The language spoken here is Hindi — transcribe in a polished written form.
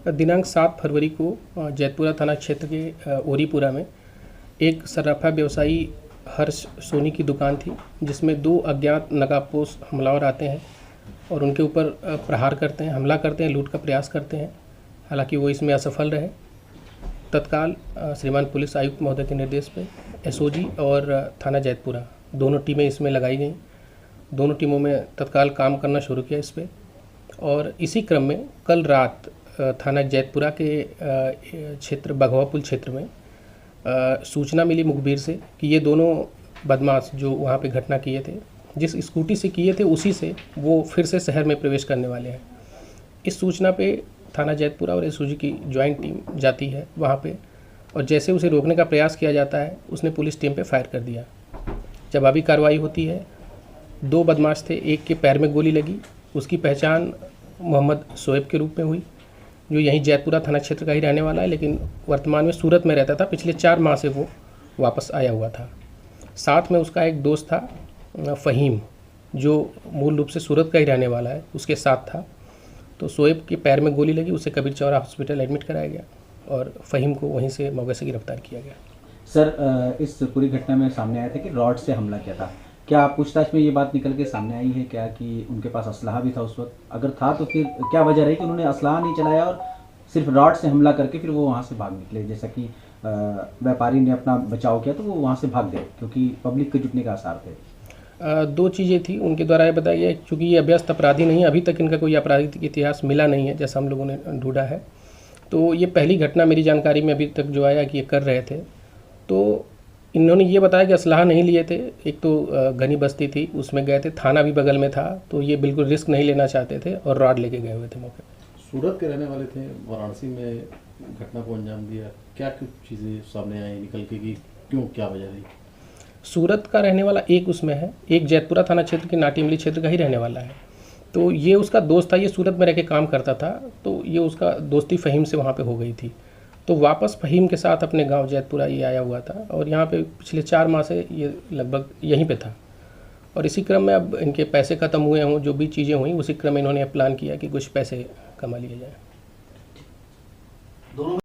दिनांक 7 फरवरी को जैतपुरा थाना क्षेत्र के ओरीपुरा में एक सर्राफा व्यवसायी हर्ष सोनी की दुकान थी, जिसमें 2 अज्ञात नकाबपोश हमलावर आते हैं और उनके ऊपर प्रहार करते हैं, हमला करते हैं, लूट का प्रयास करते हैं। हालांकि वो इसमें असफल रहे। तत्काल श्रीमान पुलिस आयुक्त महोदय के निर्देश पे एसओजी और थाना जैतपुरा दोनों टीमें इसमें लगाई गई। दोनों टीमों में तत्काल काम करना शुरू किया इस पर। और इसी क्रम में कल रात थाना जैतपुरा के क्षेत्र बघवापुल क्षेत्र में सूचना मिली मुखबिर से कि ये दोनों बदमाश जो वहाँ पे घटना किए थे, जिस स्कूटी से किए थे उसी से वो फिर से शहर में प्रवेश करने वाले हैं। इस सूचना पे थाना जैतपुरा और एसओजी की ज्वाइंट टीम जाती है वहाँ पे, और जैसे उसे रोकने का प्रयास किया जाता है उसने पुलिस टीम पे फायर कर दिया। जवाबी कार्रवाई होती है। 2 बदमाश थे, एक के पैर में गोली लगी। उसकी पहचान मोहम्मद शोएब के रूप में हुई, जो यहीं जैतपुरा थाना क्षेत्र का ही रहने वाला है, लेकिन वर्तमान में सूरत में रहता था। पिछले 4 माह से वो वापस आया हुआ था। साथ में उसका एक दोस्त था फ़हीम, जो मूल रूप से सूरत का ही रहने वाला है, उसके साथ था। तो शोएब के पैर में गोली लगी, उसे कबीर चौरा हॉस्पिटल एडमिट कराया गया और फ़हीम को वहीं से मौके से गिरफ्तार किया गया। सर, इस पूरी घटना में सामने आया था कि रॉड से हमला किया था। क्या पूछताछ में ये बात निकल के सामने आई है क्या कि उनके पास असलहा भी था उस वक्त? अगर था तो फिर क्या वजह रही कि उन्होंने असलहा नहीं चलाया और सिर्फ रॉड से हमला करके फिर वो वहाँ से भाग निकले? जैसा कि व्यापारी ने अपना बचाव किया तो वो वहाँ से भाग गए क्योंकि पब्लिक के जुटने का आसार थे। 2 चीज़ें थी उनके द्वारा ये बताया गया, क्योंकि ये अभ्यस्त अपराधी नहीं है, अभी तक इनका कोई आपराधिक इतिहास मिला नहीं है जैसा हम लोगों ने ढूंढा है। तो ये पहली घटना मेरी जानकारी में अभी तक जो आया कि ये कर रहे थे। तो इन्होंने ये बताया कि असलहा नहीं लिए थे। एक तो घनी बस्ती थी, उसमें गए थे, थाना भी बगल में था, तो ये बिल्कुल रिस्क नहीं लेना चाहते थे और रॉड लेके गए हुए थे मौके पर। सूरत के रहने वाले थे, वाराणसी में घटना को अंजाम दिया। क्या कुछ चीज़ें सामने आई निकल के कि क्यों, क्या वजह रही? सूरत का रहने वाला एक उसमें है, एक जैतपुरा थाना क्षेत्र के नाटीमली क्षेत्र का ही रहने वाला है। तो ये उसका दोस्त था, ये सूरत में रह के काम करता था, तो ये उसका दोस्ती फ़हीम से वहाँ पे हो गई थी। तो वापस फ़हीम के साथ अपने गांव जैतपुरा ये आया हुआ था और यहाँ पे पिछले 4 माह से ये लगभग यहीं पे था। और इसी क्रम में अब इनके पैसे ख़त्म हुए हों, जो भी चीज़ें हुई उसी क्रम में इन्होंने प्लान किया कि कुछ पैसे कमा लिए जाए।